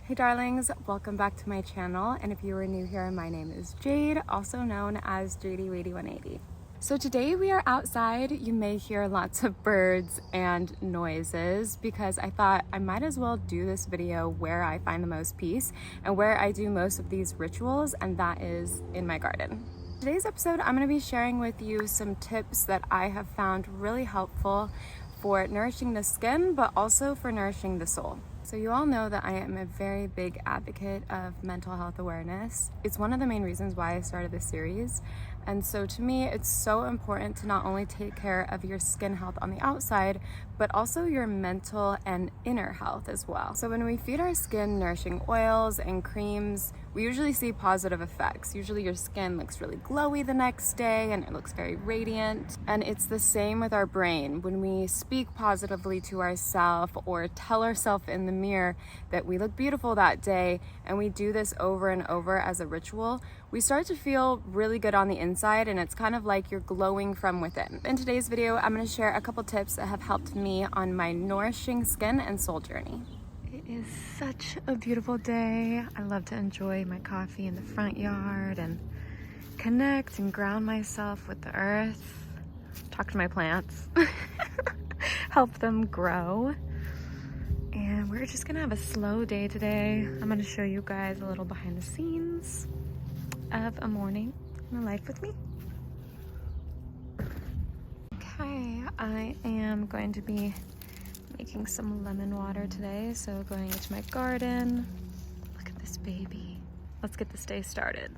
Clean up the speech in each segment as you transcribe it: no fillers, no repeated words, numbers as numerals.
Hey darlings, welcome back to my channel, and if you are new here, my name is Jade, also known as Jadé180. So today we are outside. You may hear lots of birds and noises because I thought I might as well do this video where I find the most peace and where I do most of these rituals, and that is in my garden. Today's episode, I'm going to be sharing with you some tips that I have found really helpful for nourishing the skin, but also for nourishing the soul. So you all know that I am a very big advocate of mental health awareness. It's one of the main reasons why I started this series. And so to me, it's so important to not only take care of your skin health on the outside, but also your mental and inner health as well. So when we feed our skin nourishing oils and creams, we usually see positive effects. Usually your skin looks really glowy the next day and it looks very radiant. And it's the same with our brain. When we speak positively to ourselves or tell ourselves in the mirror that we look beautiful that day, and we do this over and over as a ritual, we start to feel really good on the inside, and it's kind of like you're glowing from within. In today's video, I'm going to share a couple tips that have helped me on my nourishing skin and soul journey. It is such a beautiful day. I love to enjoy my coffee in the front yard and connect and ground myself with the earth, talk to my plants, help them grow. And we're just gonna have a slow day today. I'm gonna show you guys a little behind the scenes of a morning in a life with me. Okay, I am going to be making some lemon water today. So going into my garden. Look at this baby. Let's get this day started.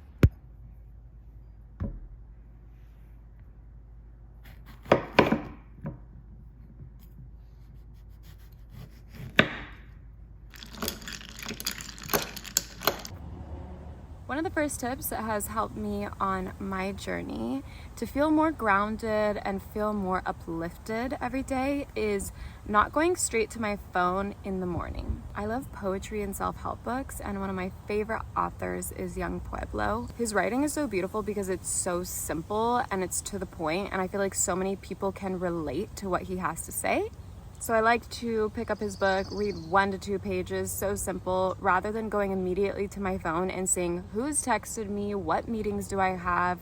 One of the first tips that has helped me on my journey to feel more grounded and feel more uplifted every day is not going straight to my phone in the morning. I love poetry and self-help books, and one of my favorite authors is young Pueblo. His writing is so beautiful because it's so simple and it's to the point, and I feel like so many people can relate to what he has to say. So I like to pick up his book, read 1 to 2 pages, so simple, rather than going immediately to my phone and seeing who's texted me, what meetings do I have.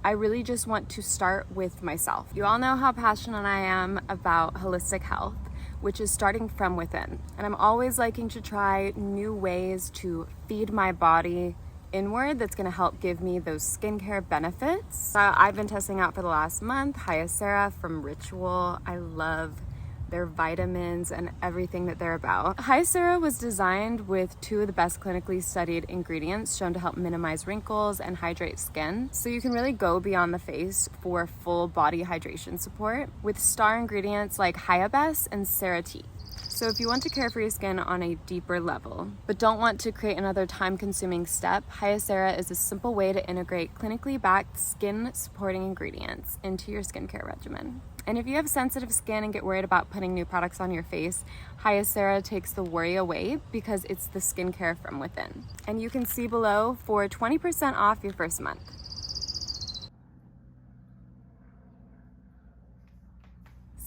I really just want to start with myself. You all know how passionate I am about holistic health, which is starting from within. And I'm always liking to try new ways to feed my body inward that's going to help give me those skincare benefits. I've been testing out for the last month Hyacera from Ritual. I love their vitamins and everything that they're about. Hyacera was designed with 2 of the best clinically studied ingredients shown to help minimize wrinkles and hydrate skin. So you can really go beyond the face for full body hydration support with star ingredients like Hyabes and Sobriety. So if you want to care for your skin on a deeper level, but don't want to create another time-consuming step, Hyacera is a simple way to integrate clinically backed skin-supporting ingredients into your skincare regimen. And if you have sensitive skin and get worried about putting new products on your face, Hyacera takes the worry away because it's the skincare from within. And you can see below for 20% off your first month.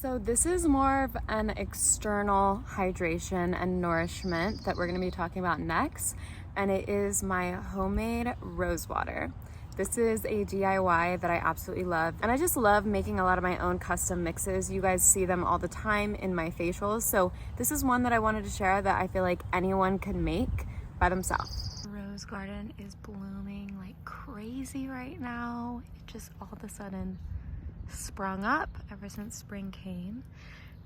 So this is more of an external hydration and nourishment that we're going to be talking about next, and it is my homemade rose water. This is a DIY that I absolutely love, and I just love making a lot of my own custom mixes. You guys see them all the time in my facials, so this is one that I wanted to share that I feel like anyone can make by themselves. The rose garden is blooming like crazy right now. It just all of a sudden sprung up ever since spring came,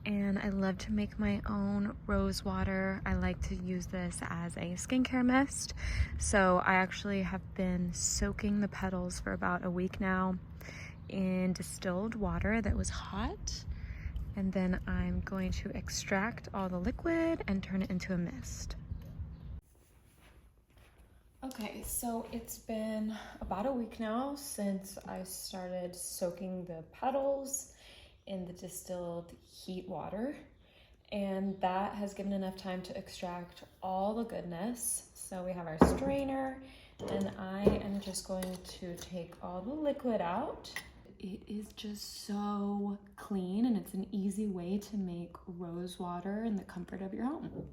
and I love to make my own rose water. I like to use this as a skincare mist, so I actually have been soaking the petals for about a week now in distilled water that was hot, and then I'm going to extract all the liquid and turn it into a mist. Okay, so it's been about a week now since I started soaking the petals in the distilled heat water, and that has given enough time to extract all the goodness. So we have our strainer, and I am just going to take all the liquid out. It is just so clean, and it's an easy way to make rose water in the comfort of your home.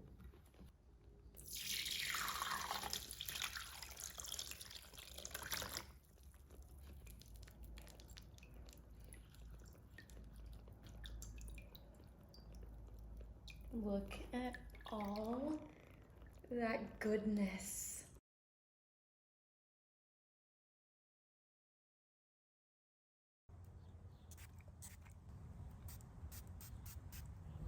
Look at all that goodness.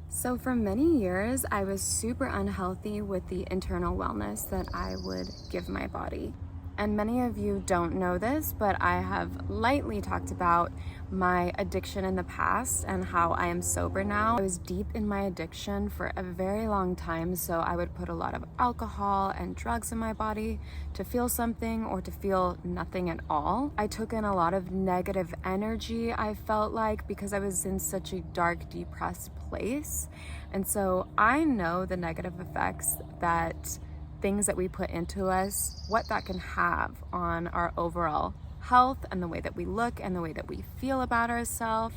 So for many years, I was super unhealthy with the internal wellness that I would give my body. And many of you don't know this, but I have lightly talked about my addiction in the past and how I am sober now. I was deep in my addiction for a very long time, so I would put a lot of alcohol and drugs in my body to feel something or to feel nothing at all. I took in a lot of negative energy, I felt like, because I was in such a dark, depressed place. And so I know the negative effects that things that we put into us, what that can have on our overall health and the way that we look and the way that we feel about ourselves.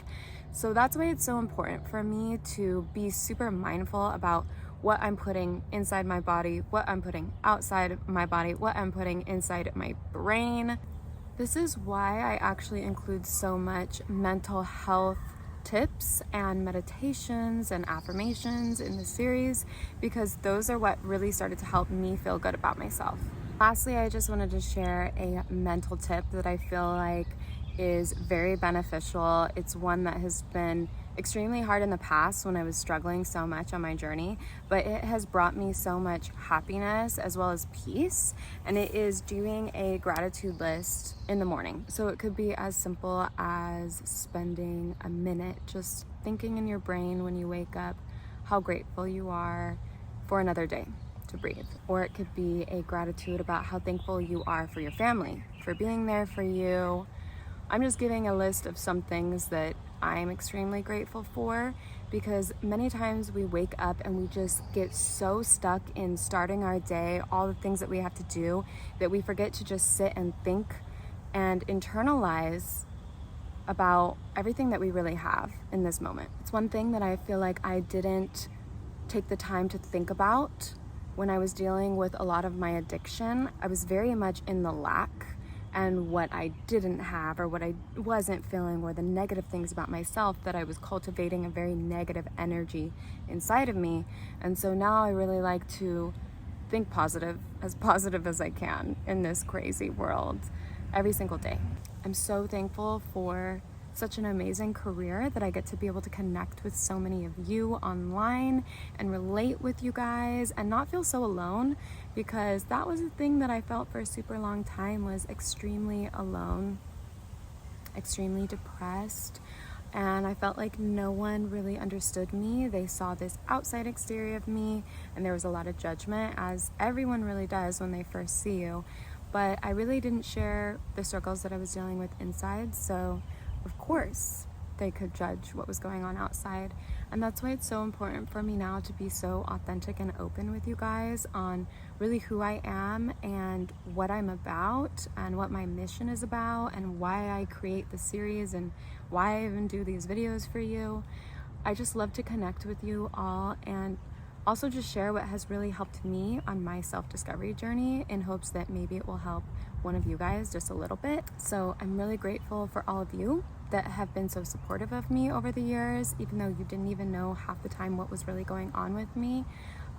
So that's why it's so important for me to be super mindful about what I'm putting inside my body, what I'm putting outside my body, what I'm putting inside my brain. This is why I actually include so much mental health tips and meditations and affirmations in the series, because those are what really started to help me feel good about myself. Lastly, I just wanted to share a mental tip that I feel like is very beneficial. It's one that has been extremely hard in the past when I was struggling so much on my journey, but it has brought me so much happiness as well as peace, and it is doing a gratitude list in the morning. So it could be as simple as spending a minute just thinking in your brain when you wake up how grateful you are for another day to breathe. Or it could be a gratitude about how thankful you are for your family, for being there for you. I'm just giving a list of some things that I'm extremely grateful for, because many times we wake up and we just get so stuck in starting our day, all the things that we have to do, that we forget to just sit and think and internalize about everything that we really have in this moment. It's one thing that I feel like I didn't take the time to think about when I was dealing with a lot of my addiction. I was very much in the lack and what I didn't have or what I wasn't feeling, or the negative things about myself, that I was cultivating a very negative energy inside of me. And so now I really like to think positive as I can in this crazy world every single day. I'm so thankful for such an amazing career that I get to be able to connect with so many of you online and relate with you guys and not feel so alone, because that was a thing that I felt for a super long time, was extremely alone, extremely depressed, and I felt like no one really understood me. They saw this outside exterior of me, and there was a lot of judgment, as everyone really does when they first see you. But I really didn't share the struggles that I was dealing with inside, so of course they could judge what was going on outside. And that's why it's so important for me now to be so authentic and open with you guys on really who I am and what I'm about and what my mission is about and why I create the series and why I even do these videos for you. I just love to connect with you all and also just share what has really helped me on my self-discovery journey, in hopes that maybe it will help one of you guys just a little bit. So I'm really grateful for all of you that have been so supportive of me over the years, even though you didn't even know half the time what was really going on with me.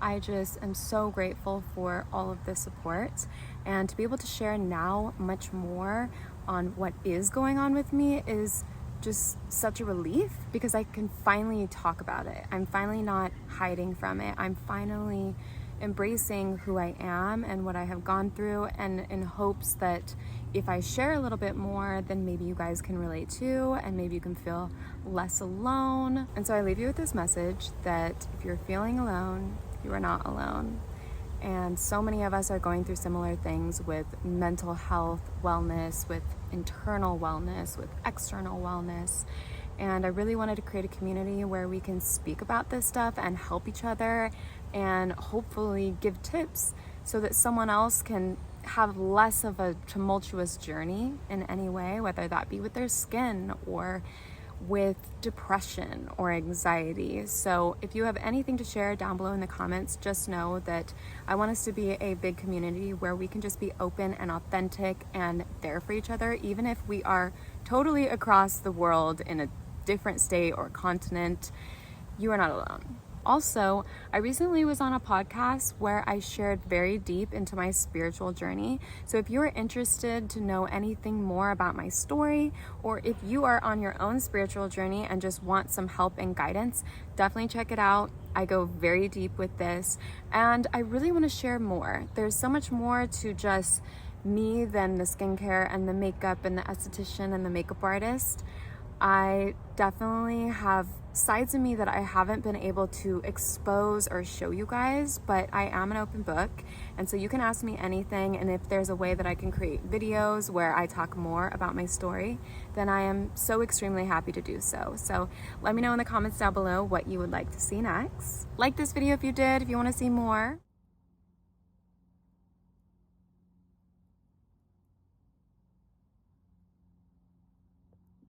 I just am so grateful for all of the support, and to be able to share now much more on what is going on with me is just such a relief, because I can finally talk about it. I'm finally not hiding from it. I'm finally embracing who I am and what I have gone through, and in hopes that if I share a little bit more, then maybe you guys can relate too, and maybe you can feel less alone. And so I leave you with this message that if you're feeling alone, you are not alone. And so many of us are going through similar things with mental health, wellness, with internal wellness, with external wellness. And I really wanted to create a community where we can speak about this stuff and help each other, and hopefully give tips so that someone else can have less of a tumultuous journey in any way, whether that be with their skin or with depression or anxiety. So if you have anything to share down below in the comments, just know that I want us to be a big community where we can just be open and authentic and there for each other, even if we are totally across the world in a different state or continent. You are not alone. Also, I recently was on a podcast where I shared very deep into my spiritual journey. So if you are interested to know anything more about my story, or if you are on your own spiritual journey and just want some help and guidance, definitely check it out. I go very deep with this, and I really want to share more. There's so much more to just me than the skincare and the makeup and the esthetician and the makeup artist. I definitely have sides of me that I haven't been able to expose or show you guys, but I am an open book, and so you can ask me anything, and if there's a way that I can create videos where I talk more about my story, then I am so extremely happy to do so. So let me know in the comments down below what you would like to see next. Like this video if you did, if you want to see more.